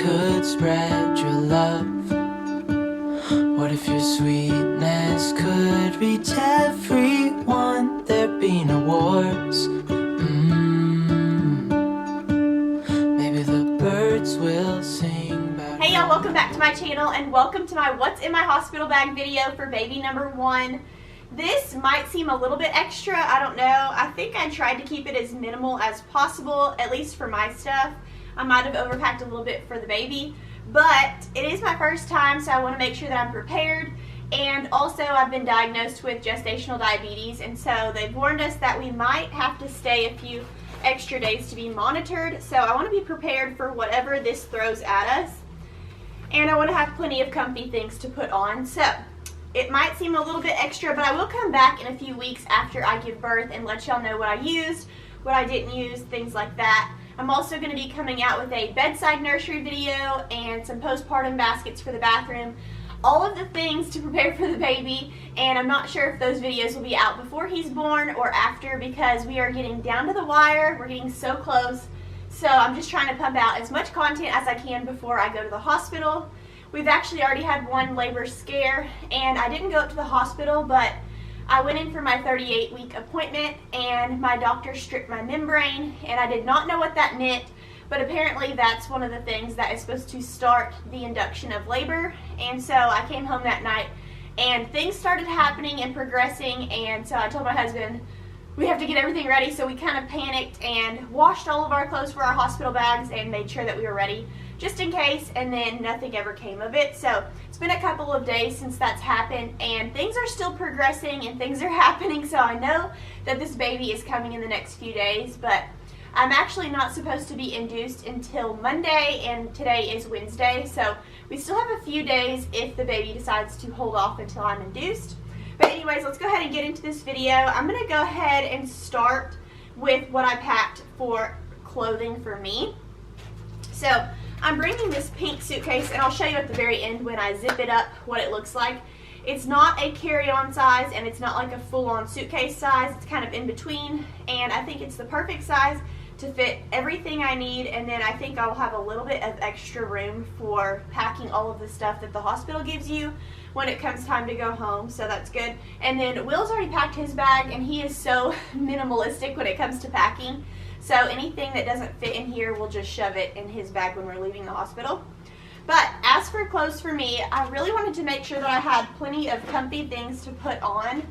could spread your love? What if your sweetness could reach everyone? There'd be no wars. Maybe the birds will sing back. Hey y'all, welcome back to my channel and welcome to my What's in My Hospital Bag video for baby number 1. This might seem a little bit extra, I don't know. I think I tried to keep it as minimal as possible, at least for my stuff. I might have overpacked a little bit for the baby, but it is my first time, so I want to make sure that I'm prepared. And also, I've been diagnosed with gestational diabetes, and so they've warned us that we might have to stay a few extra days to be monitored. So I want to be prepared for whatever this throws at us. And I want to have plenty of comfy things to put on. So it might seem a little bit extra, but I will come back in a few weeks after I give birth and let y'all know what I used, what I didn't use, things like that. I'm also going to be coming out with a bedside nursery video and some postpartum baskets for the bathroom. All of the things to prepare for the baby, and I'm not sure if those videos will be out before he's born or after because we are getting down to the wire. We're getting so close. So I'm just trying to pump out as much content as I can before I go to the hospital. We've actually already had one labor scare, and I didn't go up to the hospital, but I went in for my 38-week appointment, and my doctor stripped my membrane, and I did not know what that meant, but apparently that's one of the things that is supposed to start the induction of labor. And so I came home that night, and things started happening and progressing, and so I told my husband, we have to get everything ready. So we kind of panicked and washed all of our clothes for our hospital bags and made sure that we were ready just in case, and then nothing ever came of it. So it's been a couple of days since that's happened, and things are still progressing and things are happening. So I know that this baby is coming in the next few days, but I'm actually not supposed to be induced until Monday, and today is Wednesday. So we still have a few days if the baby decides to hold off until I'm induced. But anyways, let's go ahead and get into this video. I'm going to go ahead and start with what I packed for clothing for me. So I'm bringing this pink suitcase, and I'll show you at the very end when I zip it up what it looks like. It's not a carry-on size, and it's not like a full-on suitcase size. It's kind of in between, and I think it's the perfect size to fit everything I need, and then I think I'll have a little bit of extra room for packing all of the stuff that the hospital gives you when it comes time to go home, so that's good. And then Will's already packed his bag, and he is so minimalistic when it comes to packing, so anything that doesn't fit in here, we'll just shove it in his bag when we're leaving the hospital. But as for clothes for me, I really wanted to make sure that I had plenty of comfy things to put on.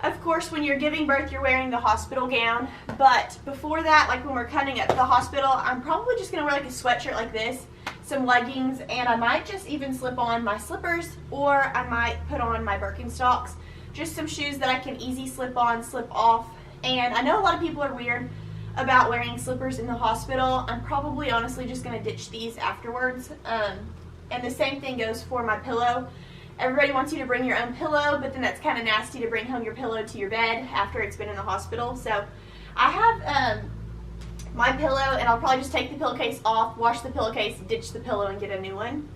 Of course, when you're giving birth, you're wearing the hospital gown, but before that, like when we're coming up to the hospital, I'm probably just going to wear like a sweatshirt like this, some leggings, and I might just even slip on my slippers, or I might put on my Birkenstocks, just some shoes that I can easy slip on, slip off. And I know a lot of people are weird about wearing slippers in the hospital. I'm probably honestly just going to ditch these afterwards. And the same thing goes for my pillow. Everybody wants you to bring your own pillow, but then that's kind of nasty to bring home your pillow to your bed after it's been in the hospital. So I have my pillow, and I'll probably just take the pillowcase off, wash the pillowcase, ditch the pillow, and get a new one.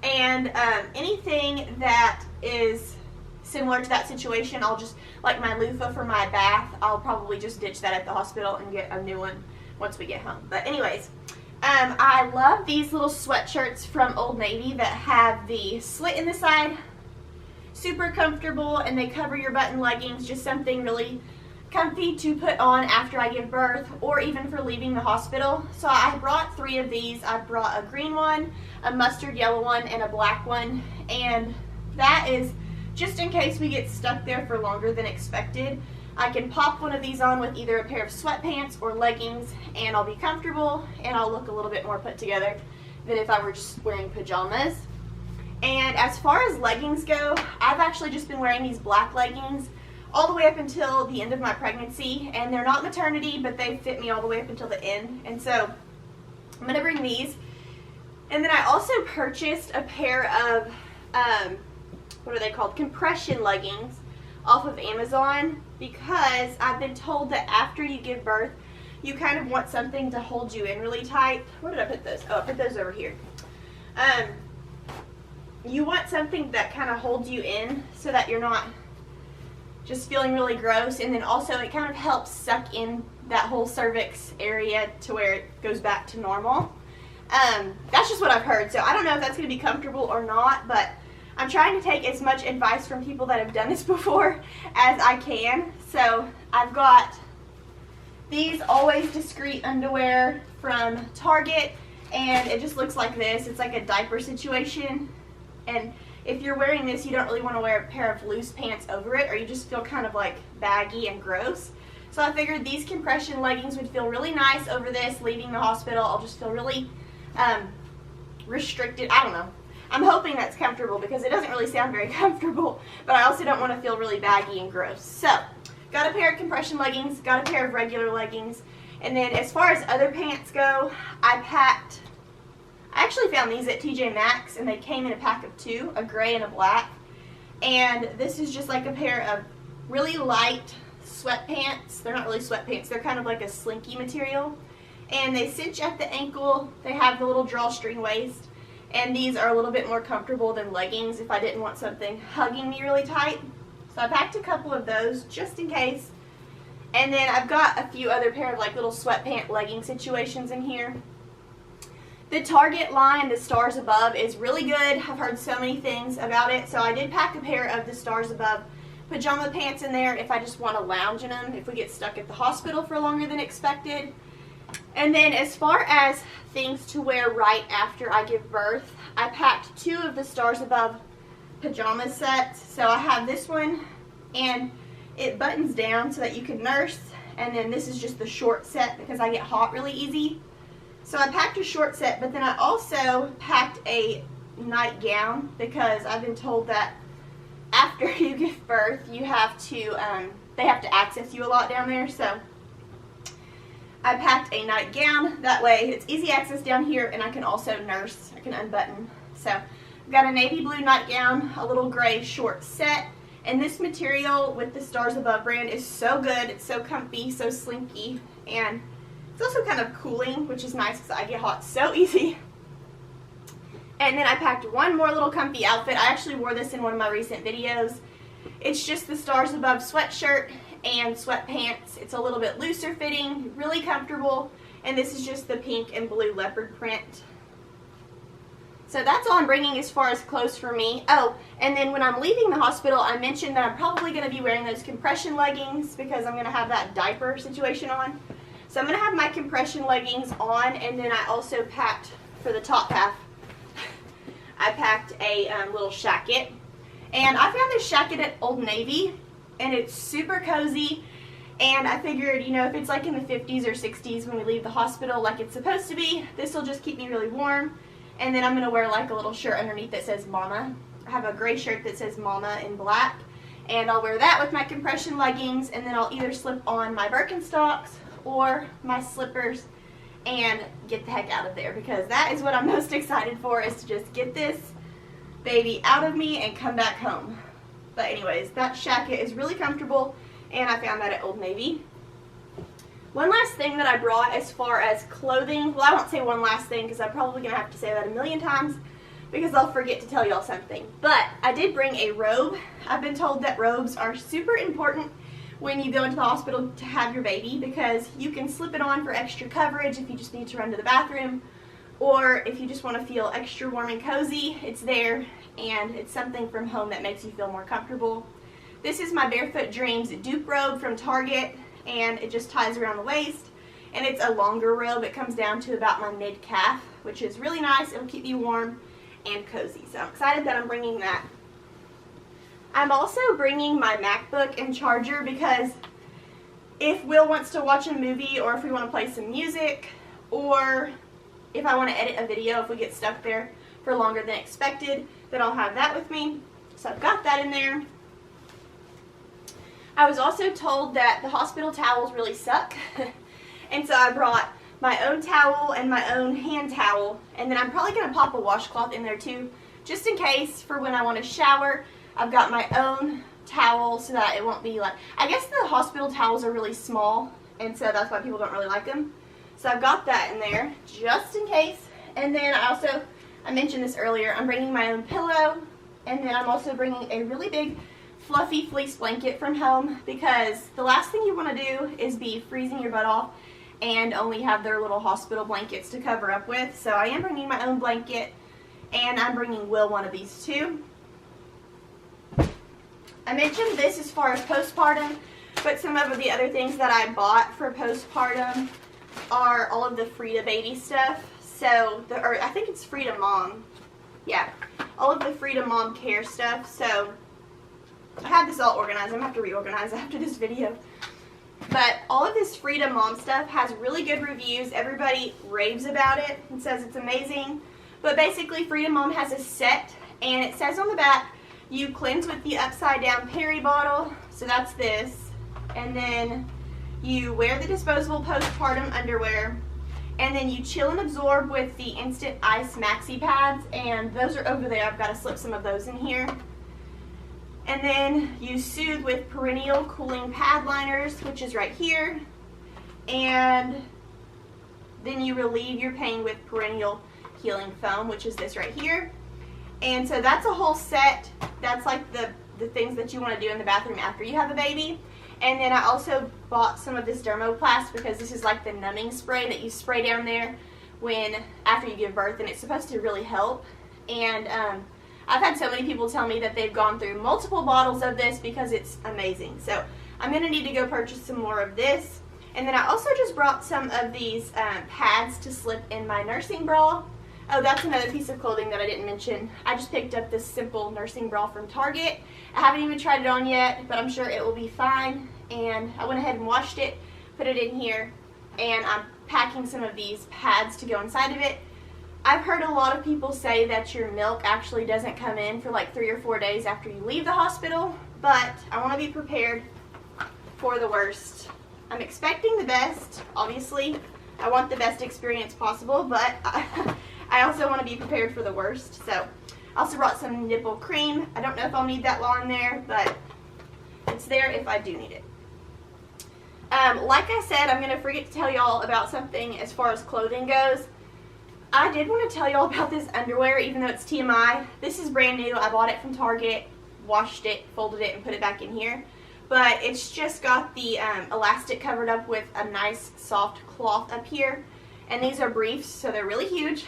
And anything that is similar to that situation, I'll just, like my loofah for my bath, I'll probably just ditch that at the hospital and get a new one once we get home. But anyways, I love these little sweatshirts from Old Navy that have the slit in the side. Super comfortable, and they cover your butt and leggings. Just something really comfy to put on after I give birth, or even for leaving the hospital. So I brought 3 of these. I brought a green one, a mustard yellow one, and a black one. And that is just in case we get stuck there for longer than expected. I can pop one of these on with either a pair of sweatpants or leggings, and I'll be comfortable, and I'll look a little bit more put together than if I were just wearing pajamas. And as far as leggings go, I've actually just been wearing these black leggings all the way up until the end of my pregnancy, and they're not maternity, but they fit me all the way up until the end. And so I'm going to bring these. And then I also purchased a pair of, what are they called? Compression leggings off of Amazon, because I've been told that after you give birth, you kind of want something to hold you in really tight. Where did I put those? Oh, I put those over here. You want something that kind of holds you in so that you're not just feeling really gross, and then also it kind of helps suck in that whole cervix area to where it goes back to normal. That's just what I've heard. So I don't know if that's going to be comfortable or not, but I'm trying to take as much advice from people that have done this before as I can. So I've got these Always Discreet underwear from Target, and it just looks like this. It's like a diaper situation, and if you're wearing this, you don't really want to wear a pair of loose pants over it, or you just feel kind of like baggy and gross. So I figured these compression leggings would feel really nice over this. Leaving the hospital, I'll just feel really restricted. I don't know. I'm hoping that's comfortable because it doesn't really sound very comfortable, but I also don't want to feel really baggy and gross. So, got a pair of compression leggings, got a pair of regular leggings, and then as far as other pants go, I actually found these at TJ Maxx, and they came in a pack of 2, a gray and a black. And this is just like a pair of really light sweatpants. They're not really sweatpants, they're kind of like a slinky material. And they cinch at the ankle, they have the little drawstring waist, and these are a little bit more comfortable than leggings if I didn't want something hugging me really tight. So I packed a couple of those just in case. And then I've got a few other pair of like little sweatpant legging situations in here. The Target line, the Stars Above, is really good. I've heard so many things about it. So I did pack a pair of the Stars Above pajama pants in there if I just want to lounge in them, if we get stuck at the hospital for longer than expected. And then as far as things to wear right after I give birth, I packed 2 of the Stars Above pajama sets. So I have this one, and it buttons down so that you can nurse, and then this is just the short set because I get hot really easy. So I packed a short set, but then I also packed a nightgown because I've been told that after you give birth, you have to, they have to access you a lot down there. So I packed a nightgown. That way it's easy access down here, and I can also nurse. I can unbutton. So I've got a navy blue nightgown, a little gray short set, and this material with the Stars Above brand is so good. It's so comfy, so slinky, and it's also kind of cooling, which is nice because I get hot so easy. And then I packed one more little comfy outfit. I actually wore this in one of my recent videos. It's just the Stars Above sweatshirt and sweatpants. It's a little bit looser fitting, really comfortable, and this is just the pink and blue leopard print. So that's all I'm bringing as far as clothes for me. Oh, and then when I'm leaving the hospital, I mentioned that I'm probably going to be wearing those compression leggings because I'm going to have that diaper situation on. So I'm going to have my compression leggings on, and then I also packed, for the top half, I packed a little shacket. And I found this shacket at Old Navy, and it's super cozy, and I figured, you know, if it's like in the 50s or 60s when we leave the hospital like it's supposed to be, this will just keep me really warm. And then I'm going to wear like a little shirt underneath that says Mama. I have a gray shirt that says Mama in black, and I'll wear that with my compression leggings, and then I'll either slip on my Birkenstocks or my slippers and get the heck out of there, because that is what I'm most excited for, is to just get this baby out of me and come back home. But anyways, that shacket is really comfortable, and I found that at Old Navy. One last thing that I brought as far as clothing, well, I won't say one last thing because I'm probably going to have to say that a million times because I'll forget to tell y'all something. But I did bring a robe. I've been told that robes are super important when you go into the hospital to have your baby, because you can slip it on for extra coverage if you just need to run to the bathroom, or if you just want to feel extra warm and cozy, it's there, and it's something from home that makes you feel more comfortable. This is my Barefoot Dreams dupe robe from Target, and it just ties around the waist, and it's a longer robe. It comes down to about my mid-calf, which is really nice. It'll keep you warm and cozy, so I'm excited that I'm bringing that. I'm also bringing my MacBook and charger because if Will wants to watch a movie, or if we want to play some music, or if I want to edit a video if we get stuck there for longer than expected, then I'll have that with me. So I've got that in there. I was also told that the hospital towels really suck, and so I brought my own towel and my own hand towel, and then I'm probably going to pop a washcloth in there too, just in case for when I want to shower. I've got my own towel so that it won't be like, I guess the hospital towels are really small, and so that's why people don't really like them. So I've got that in there just in case. And then I mentioned this earlier, I'm bringing my own pillow, and then I'm also bringing a really big fluffy fleece blanket from home, because the last thing you want to do is be freezing your butt off and only have their little hospital blankets to cover up with. So I am bringing my own blanket, and I'm bringing Will one of these too. I mentioned this as far as postpartum, but some of the other things that I bought for postpartum are all of the Frida baby stuff. So, or I think it's Frida Mom. Yeah, all of the Frida Mom care stuff. So I have this all organized. I'm going to have to reorganize after this video. But all of this Frida Mom stuff has really good reviews. Everybody raves about it and says it's amazing. But basically, Frida Mom has a set, and it says on the back, you cleanse with the upside down Perry bottle. So that's this. And then you wear the disposable postpartum underwear. And then you chill and absorb with the Instant Ice Maxi Pads. And those are over there. I've got to slip some of those in here. And then you soothe with Perennial Cooling Pad Liners, which is right here. And then you relieve your pain with Perennial Healing Foam, which is this right here. And so that's a whole set. That's like the things that you want to do in the bathroom after you have a baby. And then I also bought some of this Dermoplast because this is like the numbing spray that you spray down there after you give birth, and it's supposed to really help. And I've had so many people tell me that they've gone through multiple bottles of this because it's amazing. So I'm going to need to go purchase some more of this. And then I also just brought some of these pads to slip in my nursing bra. Oh, that's another piece of clothing that I didn't mention. I just picked up this simple nursing bra from Target. I haven't even tried it on yet, but I'm sure it will be fine. And I went ahead and washed it, put it in here, and I'm packing some of these pads to go inside of it. I've heard a lot of people say that your milk actually doesn't come in for like 3 or 4 days after you leave the hospital, but I want to be prepared for the worst. I'm expecting the best, obviously. I want the best experience possible, but I also want to be prepared for the worst. So I also brought some nipple cream. I don't know if I'll need that while I'm there, but it's there if I do need it. Like I said, I'm going to forget to tell y'all about something as far as clothing goes. I did want to tell y'all about this underwear, even though it's TMI. This is brand new. I bought it from Target, washed it, folded it, and put it back in here. But it's just got the elastic covered up with a nice soft cloth up here. And these are briefs, so they're really huge.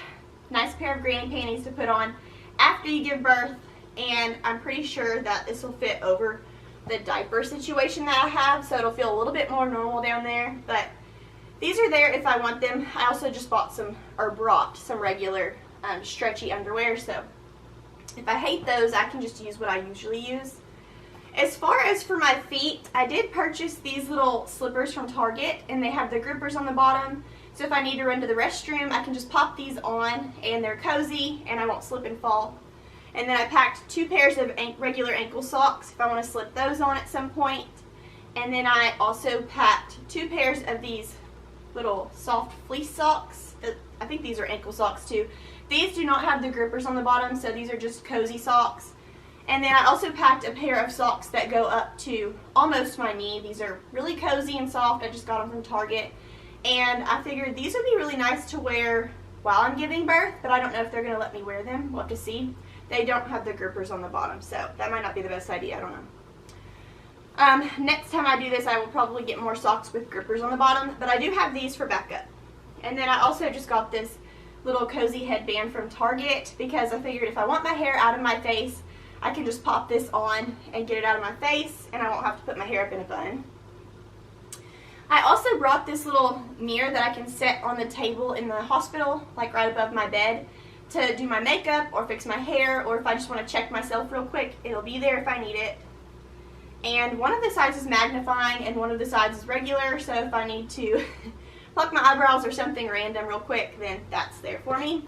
Nice pair of granny panties to put on after you give birth. And I'm pretty sure that this will fit over the diaper situation that I have, so it'll feel a little bit more normal down there. But these are there if I want them. I also just brought some regular stretchy underwear, so if I hate those, I can just use what I usually use. As far as for my feet, I did purchase these little slippers from Target, and they have the grippers on the bottom, so if I need to run to the restroom, I can just pop these on, and they're cozy, and I won't slip and fall. And then I packed 2 pairs of regular ankle socks if I want to slip those on at some point. And then I also packed 2 pairs of these little soft fleece socks. I think these are ankle socks too. These do not have the grippers on the bottom, so these are just cozy socks. And then I also packed a pair of socks that go up to almost my knee. These are really cozy and soft. I just got them from Target. And I figured these would be really nice to wear while I'm giving birth, but I don't know if they're going to let me wear them. We'll have to see. They don't have the grippers on the bottom, so that might not be the best idea. I don't know. Next time I do this, I will probably get more socks with grippers on the bottom, but I do have these for backup. And then I also just got this little cozy headband from Target because I figured if I want my hair out of my face, I can just pop this on and get it out of my face, and I won't have to put my hair up in a bun. I also brought this little mirror that I can set on the table in the hospital, like right above my bed, to do my makeup or fix my hair, or if I just want to check myself real quick, it'll be there if I need it. And one of the sides is magnifying and one of the sides is regular, so if I need to pluck my eyebrows or something random real quick, then that's there for me.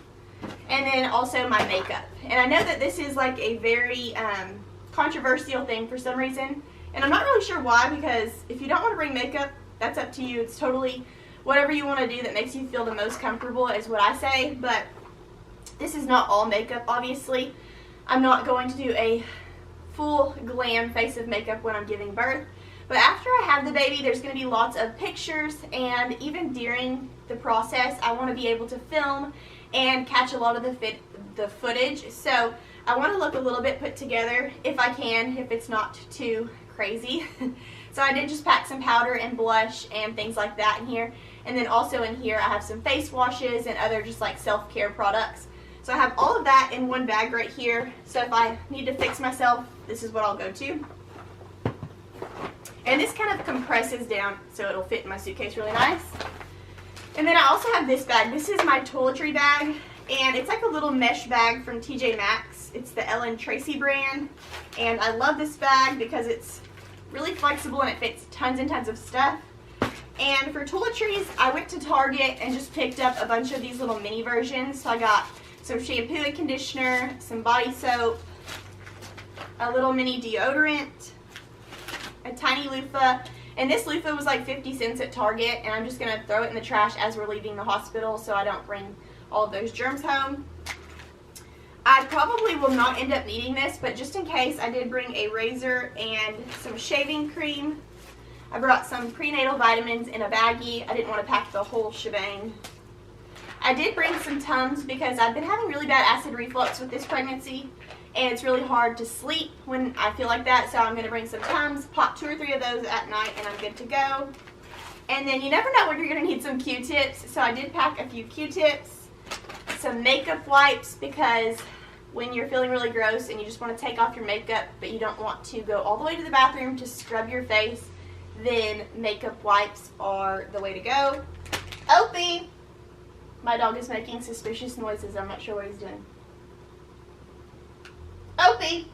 And then also my makeup. And I know that this is like a very controversial thing for some reason, and I'm not really sure why, because if you don't want to bring makeup, that's up to you. It's totally whatever you want to do that makes you feel the most comfortable is what I say, but this is not all makeup, obviously. I'm not going to do a full glam face of makeup when I'm giving birth. But after I have the baby, there's going to be lots of pictures, and even during the process, I want to be able to film and catch a lot of the footage. So I want to look a little bit put together if I can, if it's not too crazy. So I did just pack some powder and blush and things like that in here. And then also in here I have some face washes and other just like self-care products. So I have all of that in one bag right here. So if I need to fix myself, this is what I'll go to. And this kind of compresses down so it'll fit in my suitcase really nice. And then I also have this bag. This is my toiletry bag, and it's like a little mesh bag from TJ Maxx. It's the Ellen Tracy brand, and I love this bag because it's really flexible and it fits tons and tons of stuff. And for toiletries, I went to Target and just picked up a bunch of these little mini versions. So I got some shampoo and conditioner, some body soap, a little mini deodorant, a tiny loofah, and this loofah was like 50 cents at Target, and I'm just going to throw it in the trash as we're leaving the hospital so I don't bring all of those germs home. I probably will not end up needing this, but just in case, I did bring a razor and some shaving cream. I brought some prenatal vitamins in a baggie. I didn't want to pack the whole shebang. I did bring some Tums because I've been having really bad acid reflux with this pregnancy, and it's really hard to sleep when I feel like that, so I'm going to bring some Tums, pop 2 or 3 of those at night, and I'm good to go. And then you never know when you're going to need some Q-tips, so I did pack a few Q-tips, some makeup wipes, because when you're feeling really gross and you just want to take off your makeup, but you don't want to go all the way to the bathroom to scrub your face, then makeup wipes are the way to go. Opie! My dog is making suspicious noises. I'm not sure what he's doing. Opie!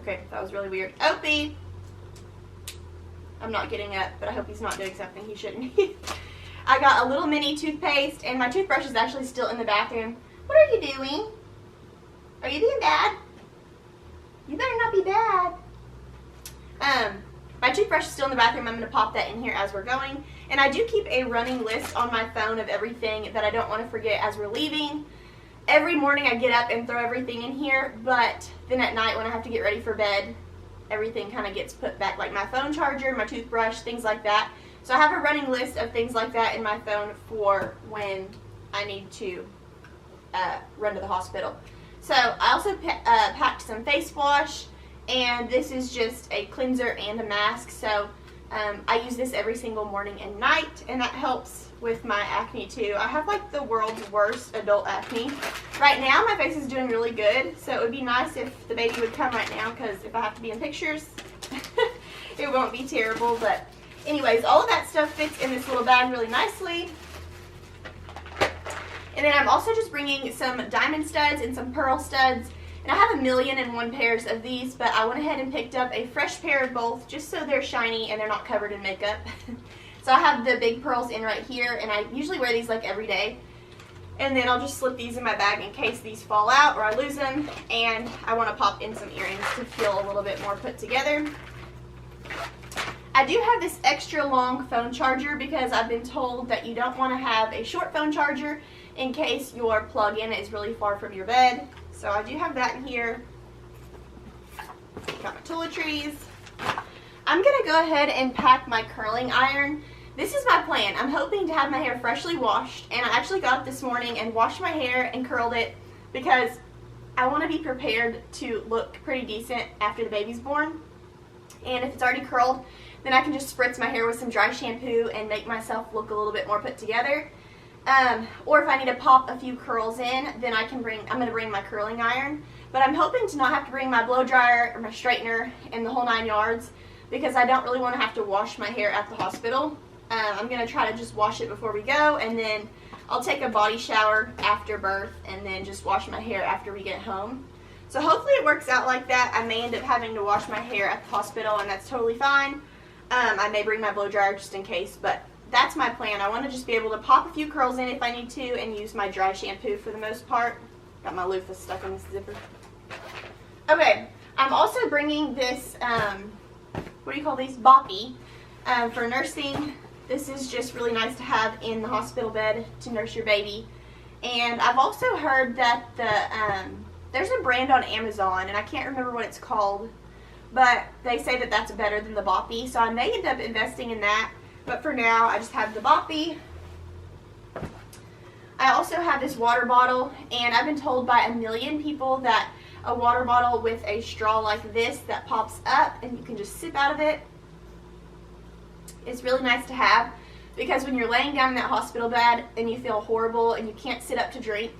Okay, that was really weird. Opie! I'm not getting up, but I hope he's not doing something he shouldn't be. I got a little mini toothpaste, and my toothbrush is actually still in the bathroom. What are you doing? Are you being bad? You better not be bad. My toothbrush is still in the bathroom. I'm going to pop that in here as we're going. And I do keep a running list on my phone of everything that I don't want to forget as we're leaving. Every morning I get up and throw everything in here, but then at night when I have to get ready for bed, everything kind of gets put back, like my phone charger, my toothbrush, things like that. So I have a running list of things like that in my phone for when I need to run to the hospital. So I also packed some face wash, and this is just a cleanser and a mask. So I use this every single morning and night, and that helps with my acne too. I have like the world's worst adult acne. Right now my face is doing really good, so it would be nice if the baby would come right now, because if I have to be in pictures, it won't be terrible. But anyways, all of that stuff fits in this little bag really nicely. And then I'm also just bringing some diamond studs and some pearl studs. And I have 1,000,001 pairs of these, but I went ahead and picked up a fresh pair of both just so they're shiny and they're not covered in makeup. So I have the big pearls in right here, and I usually wear these like every day. And then I'll just slip these in my bag in case these fall out or I lose them. And I want to pop in some earrings to feel a little bit more put together. I do have this extra long phone charger because I've been told that you don't want to have a short phone charger in case your plug-in is really far from your bed. So I do have that in here. Got my toiletries. I'm going to go ahead and pack my curling iron. This is my plan. I'm hoping to have my hair freshly washed, and I actually got up this morning and washed my hair and curled it because I want to be prepared to look pretty decent after the baby's born. And if it's already curled, then I can just spritz my hair with some dry shampoo and make myself look a little bit more put together. Or if I need to pop a few curls in, then I'm going to bring my curling iron. But I'm hoping to not have to bring my blow dryer or my straightener and the whole 9 yards, because I don't really want to have to wash my hair at the hospital. I'm going to try to just wash it before we go, and then I'll take a body shower after birth and then just wash my hair after we get home. So hopefully it works out like that. I may end up having to wash my hair at the hospital, and that's totally fine. I may bring my blow dryer just in case, but that's my plan. I want to just be able to pop a few curls in if I need to and use my dry shampoo for the most part. Got my loofah stuck in this zipper. Okay, I'm also bringing this, what do you call these? Boppy for nursing. This is just really nice to have in the hospital bed to nurse your baby. And I've also heard that there's a brand on Amazon, and I can't remember what it's called, but they say that that's better than the Boppy, so I may end up investing in that. But for now, I just have the Boppy. I also have this water bottle, and I've been told by 1,000,000 people that a water bottle with a straw like this that pops up and you can just sip out of it is really nice to have, because when you're laying down in that hospital bed and you feel horrible and you can't sit up to drink,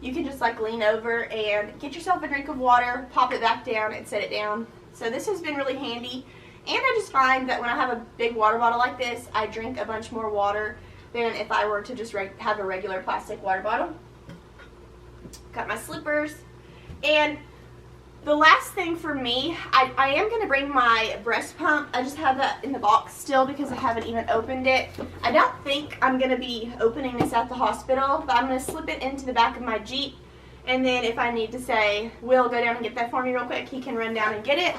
you can just like lean over and get yourself a drink of water, pop it back down, and set it down. So this has been really handy. And I just find that when I have a big water bottle like this, I drink a bunch more water than if I were to just have a regular plastic water bottle. Got my slippers. And the last thing for me, I am going to bring my breast pump. I just have that in the box still because I haven't even opened it. I don't think I'm going to be opening this at the hospital, but I'm going to slip it into the back of my Jeep. And then if I need to say, Will, go down and get that for me real quick, he can run down and get it.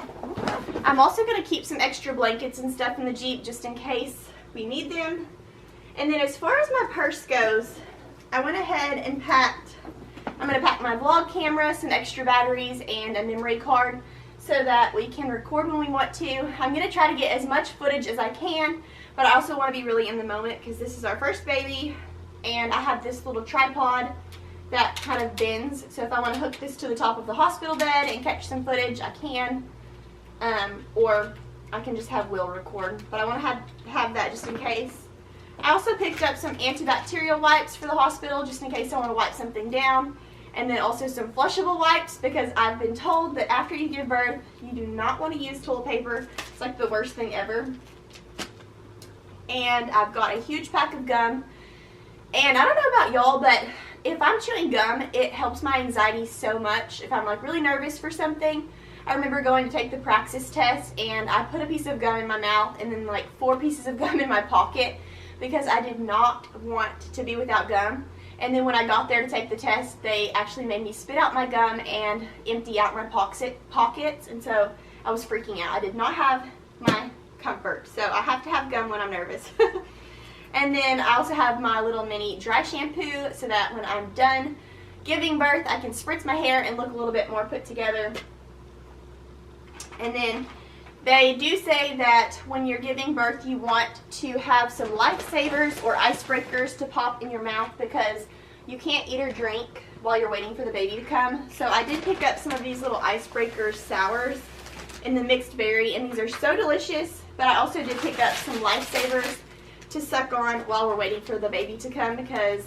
I'm also going to keep some extra blankets and stuff in the Jeep just in case we need them. And then as far as my purse goes, I went ahead and I'm going to pack my vlog camera, some extra batteries, and a memory card so that we can record when we want to. I'm going to try to get as much footage as I can, but I also want to be really in the moment because this is our first baby, and I have this little tripod that kind of bends, so if I want to hook this to the top of the hospital bed and catch some footage, I can, or I can just have Will record, but I want to have that just in case. I also picked up some antibacterial wipes for the hospital just in case I want to wipe something down. And then also some flushable wipes because I've been told that after you give birth, you do not want to use toilet paper. It's like the worst thing ever. And I've got a huge pack of gum. And I don't know about y'all, but if I'm chewing gum, it helps my anxiety so much. If I'm like really nervous for something, I remember going to take the Praxis test and I put a piece of gum in my mouth and then like 4 pieces of gum in my pocket because I did not want to be without gum. And then when I got there to take the test, they actually made me spit out my gum and empty out my pockets, and so I was freaking out. I did not have my comfort, so I have to have gum when I'm nervous. And then I also have my little mini dry shampoo so that when I'm done giving birth, I can spritz my hair and look a little bit more put together. And then they do say that when you're giving birth, you want to have some lifesavers or icebreakers to pop in your mouth because you can't eat or drink while you're waiting for the baby to come. So I did pick up some of these little icebreaker sours in the mixed berry, and these are so delicious. But I also did pick up some lifesavers to suck on while we're waiting for the baby to come because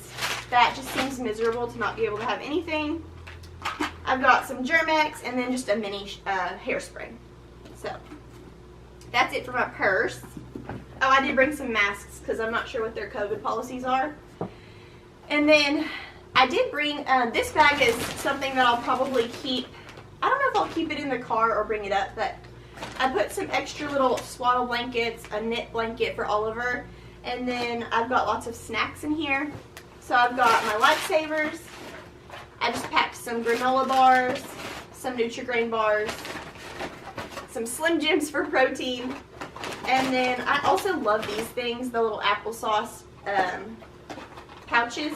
that just seems miserable to not be able to have anything. I've got some Germ-X and then just a mini hairspray. So that's it for my purse. Oh, I did bring some masks because I'm not sure what their COVID policies are. And then I did bring, this bag is something that I'll probably keep. I don't know if I'll keep it in the car or bring it up, but I put some extra little swaddle blankets, a knit blanket for Oliver, and then I've got lots of snacks in here. So I've got my lifesavers. I just packed some granola bars, some Nutri-Grain bars, some Slim Jims for protein, and then I also love these things, the little applesauce pouches,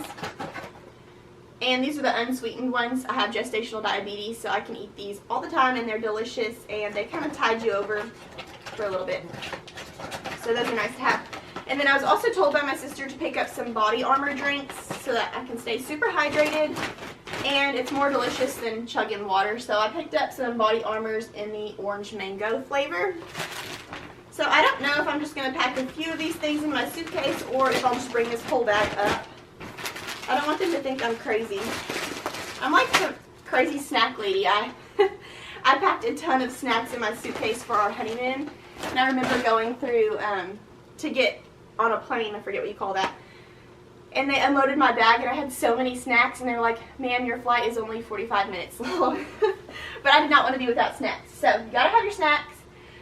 and these are the unsweetened ones. I have gestational diabetes, so I can eat these all the time, and they're delicious, and they kind of tide you over for a little bit, so those are nice to have. And then I was also told by my sister to pick up some body armor drinks so that I can stay super hydrated, and it's more delicious than chugging water. So I picked up some body armors in the orange mango flavor. So I don't know if I'm just going to pack a few of these things in my suitcase or if I'll just bring this whole bag up. I don't want them to think I'm crazy. I'm like the crazy snack lady. I packed a ton of snacks in my suitcase for our honeymoon, and I remember going through to get on a plane, I forget what you call that, and they unloaded my bag and I had so many snacks and they were like, ma'am, your flight is only 45 minutes long. But I did not want to be without snacks, so you gotta have your snacks.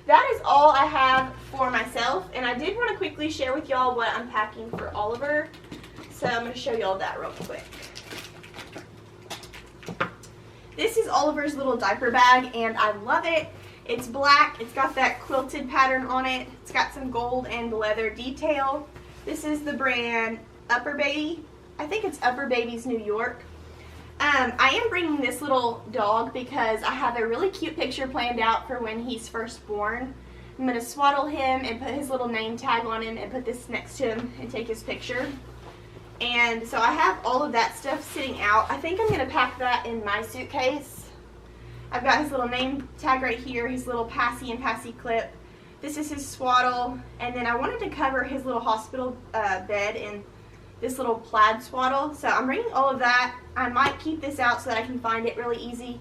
That is all I have for myself, and I did want to quickly share with y'all what I'm packing for Oliver, so I'm going to show y'all that real quick. This is Oliver's little diaper bag, and I love it. It's black, it's got that quilted pattern on it, it's got some gold and leather detail. This is the brand Upper Baby. I think it's Upper Baby's New York. I am bringing this little dog because I have a really cute picture planned out for when he's first born. I'm going to swaddle him and put his little name tag on him and put this next to him and take his picture. And so I have all of that stuff sitting out. I think I'm going to pack that in my suitcase. I've got his little name tag right here, his little passy and passy clip. This is his swaddle, and then I wanted to cover his little hospital bed in this little plaid swaddle. So I'm bringing all of that. I might keep this out so that I can find it really easy.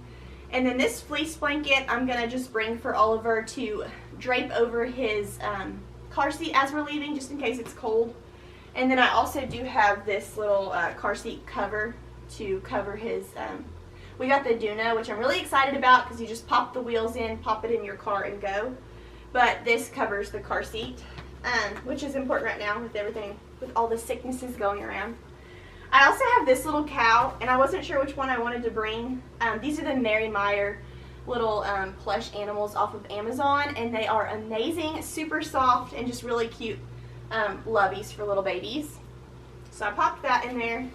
And then this fleece blanket I'm going to just bring for Oliver to drape over his car seat as we're leaving, just in case it's cold. And then I also do have this little car seat cover to cover his, we got the Duna, which I'm really excited about because you just pop the wheels in, pop it in your car and go. But this covers the car seat, which is important right now with everything, with all the sicknesses going around. I also have this little cow, and I wasn't sure which one I wanted to bring. These are the Mary Meyer little plush animals off of Amazon, and they are amazing, super soft, and just really cute loveys for little babies. So I popped that in there.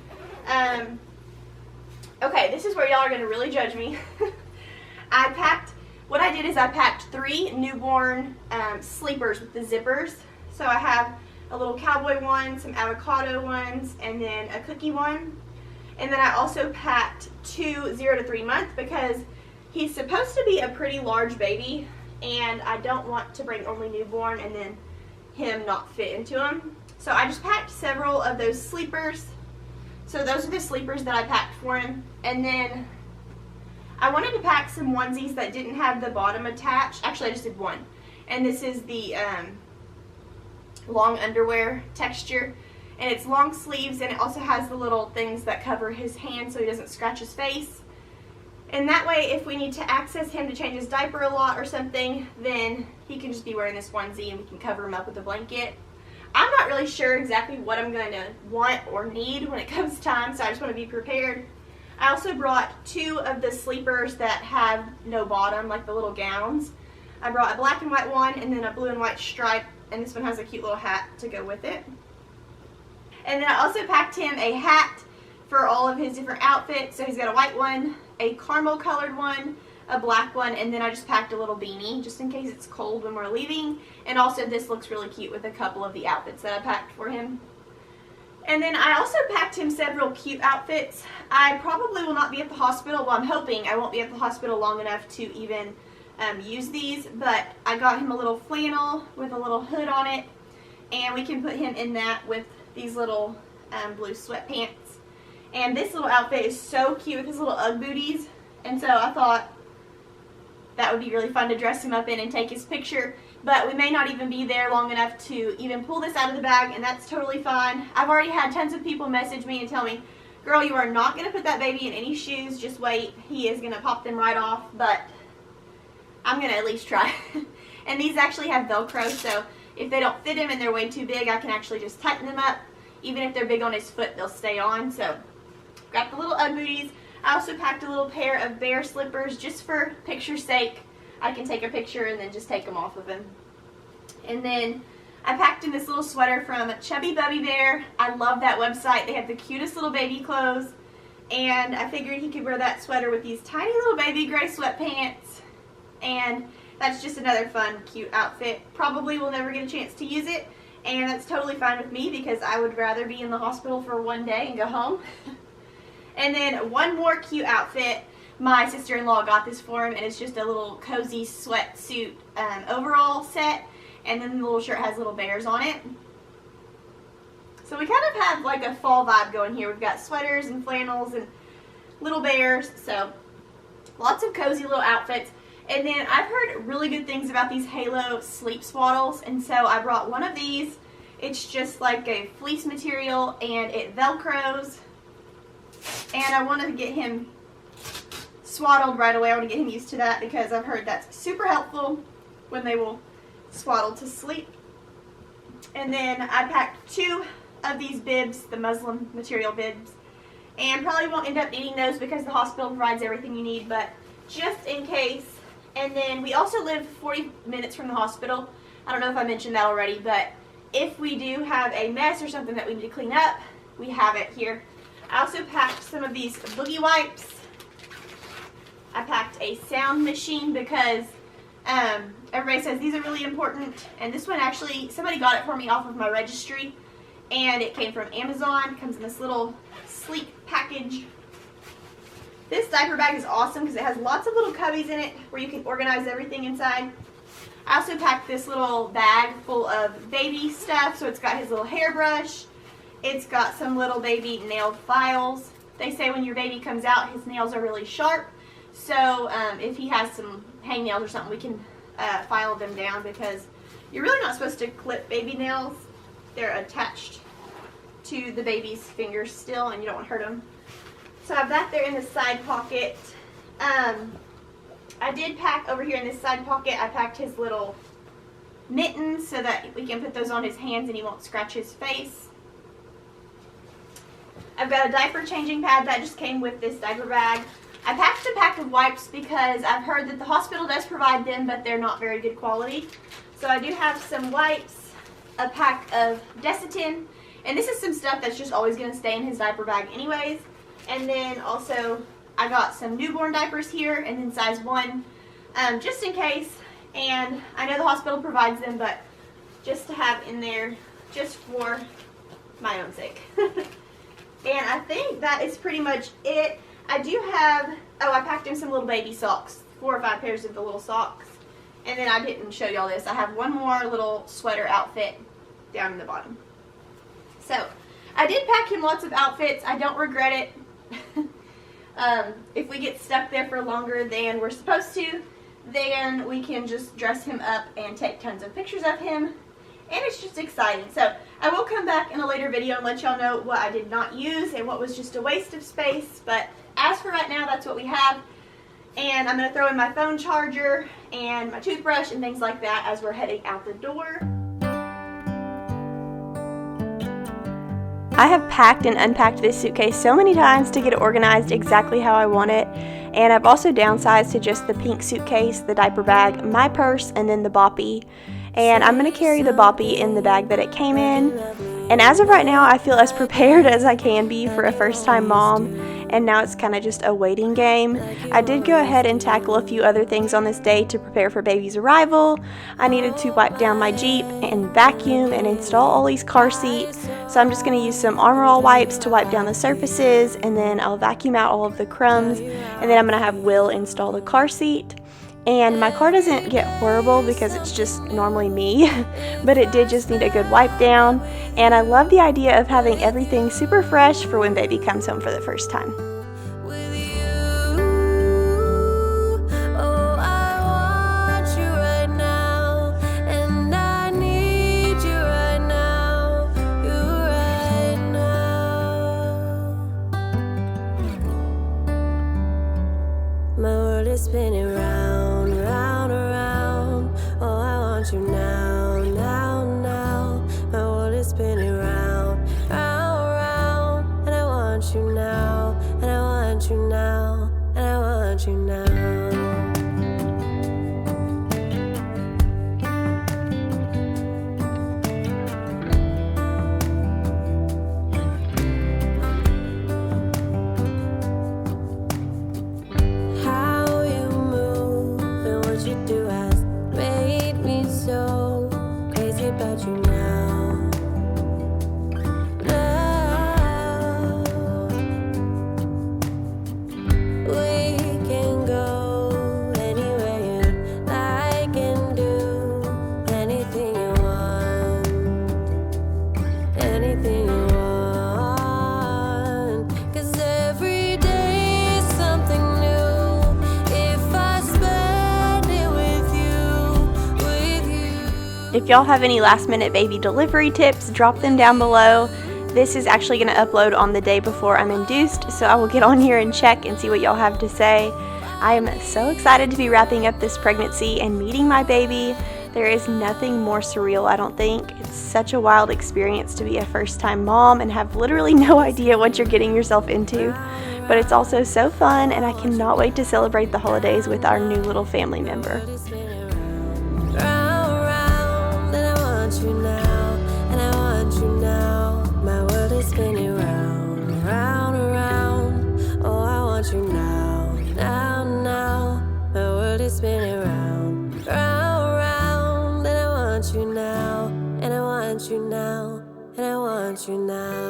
Okay, this is where y'all are going to really judge me. What I did is I packed 3 newborn sleepers with the zippers. So I have a little cowboy one, some avocado ones, and then a cookie one. And then I also packed 2 0 to 3 month because he's supposed to be a pretty large baby, and I don't want to bring only newborn and then him not fit into him. So I just packed several of those sleepers. So those are the sleepers that I packed for him. And then I wanted to pack some onesies that didn't have the bottom attached. Actually, I just did one. And this is the long underwear texture. And it's long sleeves, and it also has the little things that cover his hand so he doesn't scratch his face. And that way, if we need to access him to change his diaper a lot or something, then he can just be wearing this onesie and we can cover him up with a blanket. I'm not really sure exactly what I'm going to want or need when it comes time, so I just want to be prepared. I also brought 2 of the sleepers that have no bottom, like the little gowns. I brought a black and white one and then a blue and white stripe, and this one has a cute little hat to go with it. And then I also packed him a hat for all of his different outfits. So he's got a white one, a caramel colored one, a black one, and then I just packed a little beanie just in case it's cold when we're leaving. And also this looks really cute with a couple of the outfits that I packed for him. And then I also packed him several cute outfits. I probably will not be at the hospital. Well, I'm hoping I won't be at the hospital long enough to even use these, but I got him a little flannel with a little hood on it, and we can put him in that with these little blue sweatpants. And this little outfit is so cute with his little Ugg booties, and so I thought that would be really fun to dress him up in and take his picture. But we may not even be there long enough to even pull this out of the bag, and that's totally fine. I've already had tons of people message me and tell me, girl, you are not going to put that baby in any shoes, just wait, he is going to pop them right off. But I'm going to at least try. And these actually have Velcro, so if they don't fit him and they're way too big, I can actually just tighten them up. Even if they're big on his foot, they'll stay on. So got the little Ugg booties. I also packed a little pair of bear slippers just for picture's sake. I can take a picture and then just take them off of him. And then I packed in this little sweater from Chubby Bubby Bear. I love that website. They have the cutest little baby clothes. And I figured he could wear that sweater with these tiny little baby gray sweatpants. And that's just another fun, cute outfit. Probably will never get a chance to use it. And that's totally fine with me because I would rather be in the hospital for one day and go home. And then one more cute outfit. My sister-in-law got this for him, and it's just a little cozy sweatsuit overall set. And then the little shirt has little bears on it. So we kind of have like a fall vibe going here. We've got sweaters and flannels and little bears. So lots of cozy little outfits. And then I've heard really good things about these Halo sleep swaddles, and so I brought one of these. It's just like a fleece material, and it Velcros. And I want to get him swaddled right away. I want to get him used to that because I've heard that's super helpful when they will swaddle to sleep. And then I packed 2 of these bibs, the muslin material bibs, and probably won't end up needing those because the hospital provides everything you need, but just in case. And then we also live 40 minutes from the hospital. I don't know if I mentioned that already, but if we do have a mess or something that we need to clean up, we have it here. I also packed some of these boogie wipes. I packed a sound machine because everybody says these are really important. And this one actually, somebody got it for me off of my registry. And it came from Amazon. It comes in this little sleek package. This diaper bag is awesome because it has lots of little cubbies in it where you can organize everything inside. I also packed this little bag full of baby stuff. So it's got his little hairbrush. It's got some little baby nail files. They say when your baby comes out, his nails are really sharp. So if he has some hangnails or something, we can file them down, because you're really not supposed to clip baby nails. They're attached to the baby's fingers still, and you don't want to hurt them. So I have that there in the side pocket. I did pack over here in this side pocket, I packed his little mittens so that we can put those on his hands and he won't scratch his face. I've got a diaper changing pad that just came with this diaper bag. I packed a pack of wipes because I've heard that the hospital does provide them, but they're not very good quality. So I do have some wipes, a pack of Desitin, and this is some stuff that's just always going to stay in his diaper bag anyways. And then also I got some newborn diapers here, and then size 1, just in case. And I know the hospital provides them, but just to have in there, just for my own sake. And I think that is pretty much it. I do have, I packed in some little baby socks, 4 or 5 pairs of the little socks. And then I didn't show y'all this. I have one more little sweater outfit down in the bottom. So, I did pack him lots of outfits. I don't regret it. If we get stuck there for longer than we're supposed to, then we can just dress him up and take tons of pictures of him. And it's just exciting. So I will come back in a later video and let y'all know what I did not use and what was just a waste of space. But as for right now, that's what we have. And I'm going to throw in my phone charger and my toothbrush and things like that as we're heading out the door. I have packed and unpacked this suitcase so many times to get it organized exactly how I want it. And I've also downsized to just the pink suitcase, the diaper bag, my purse, and then the Boppy. And I'm going to carry the Boppy in the bag that it came in. And as of right now, I feel as prepared as I can be for a first-time mom. And now it's kind of just a waiting game. I did go ahead and tackle a few other things on this day to prepare for baby's arrival. I needed to wipe down my Jeep and vacuum and install all these car seats. So I'm just going to use some Armor All wipes to wipe down the surfaces, and then I'll vacuum out all of the crumbs, and then I'm going to have Will install the car seat. And my car doesn't get horrible because it's just normally me, but it did just need a good wipe down. And I love the idea of having everything super fresh for when baby comes home for the first time. My world is spinning round, round, around. Oh, I want you now, now, now. My world is spinning round, round, round. And I want you now, and I want you now, and I want you now. If y'all have any last minute baby delivery tips, drop them down below. This is actually going to upload on the day before I'm induced, so I will get on here and check and see what y'all have to say. I am so excited to be wrapping up this pregnancy and meeting my baby. There is nothing more surreal, I don't think. It's such a wild experience to be a first-time mom and have literally no idea what you're getting yourself into. But it's also so fun, and I cannot wait to celebrate the holidays with our new little family member. Spinning round, round, around. Oh, I want you now, now, now. My world is spinning round, round, round. And I want you now, and I want you now, and I want you now.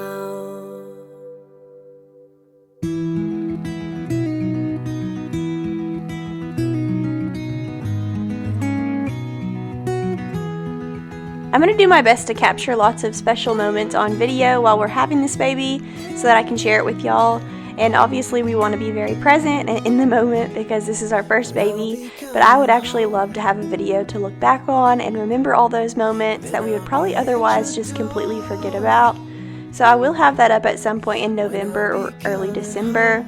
I'm going to do my best to capture lots of special moments on video while we're having this baby so that I can share it with y'all. And obviously we want to be very present and in the moment because this is our first baby, but I would actually love to have a video to look back on and remember all those moments that we would probably otherwise just completely forget about. So I will have that up at some point in November or early December.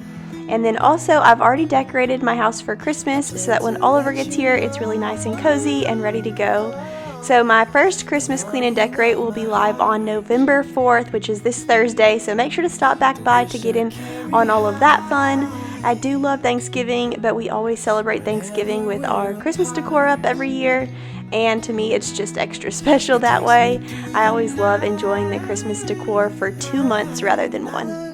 And then also I've already decorated my house for Christmas so that when Oliver gets here it's really nice and cozy and ready to go. So my first Christmas Clean and Decorate will be live on November 4th, which is this Thursday, so make sure to stop back by to get in on all of that fun. I do love Thanksgiving, but we always celebrate Thanksgiving with our Christmas decor up every year, and to me it's just extra special that way. I always love enjoying the Christmas decor for 2 months rather than one.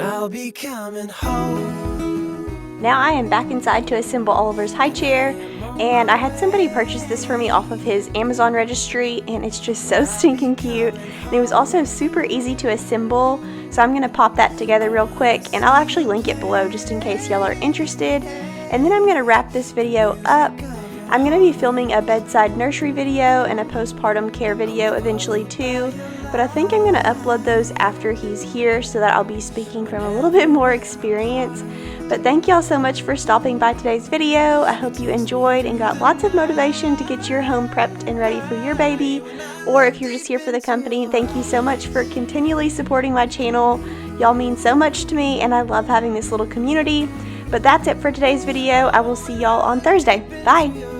I'll be coming home. Now I am back inside to assemble Oliver's high chair, and I had somebody purchase this for me off of his Amazon registry, and it's just so stinking cute. And it was also super easy to assemble, so I'm going to pop that together real quick, and I'll actually link it below just in case y'all are interested. And then I'm going to wrap this video up. I'm going to be filming a bedside nursery video and a postpartum care video eventually too, but I think I'm going to upload those after he's here so that I'll be speaking from a little bit more experience. But thank y'all so much for stopping by today's video. I hope you enjoyed and got lots of motivation to get your home prepped and ready for your baby. Or if you're just here for the company, thank you so much for continually supporting my channel. Y'all mean so much to me and I love having this little community. But that's it for today's video. I will see y'all on Thursday. Bye!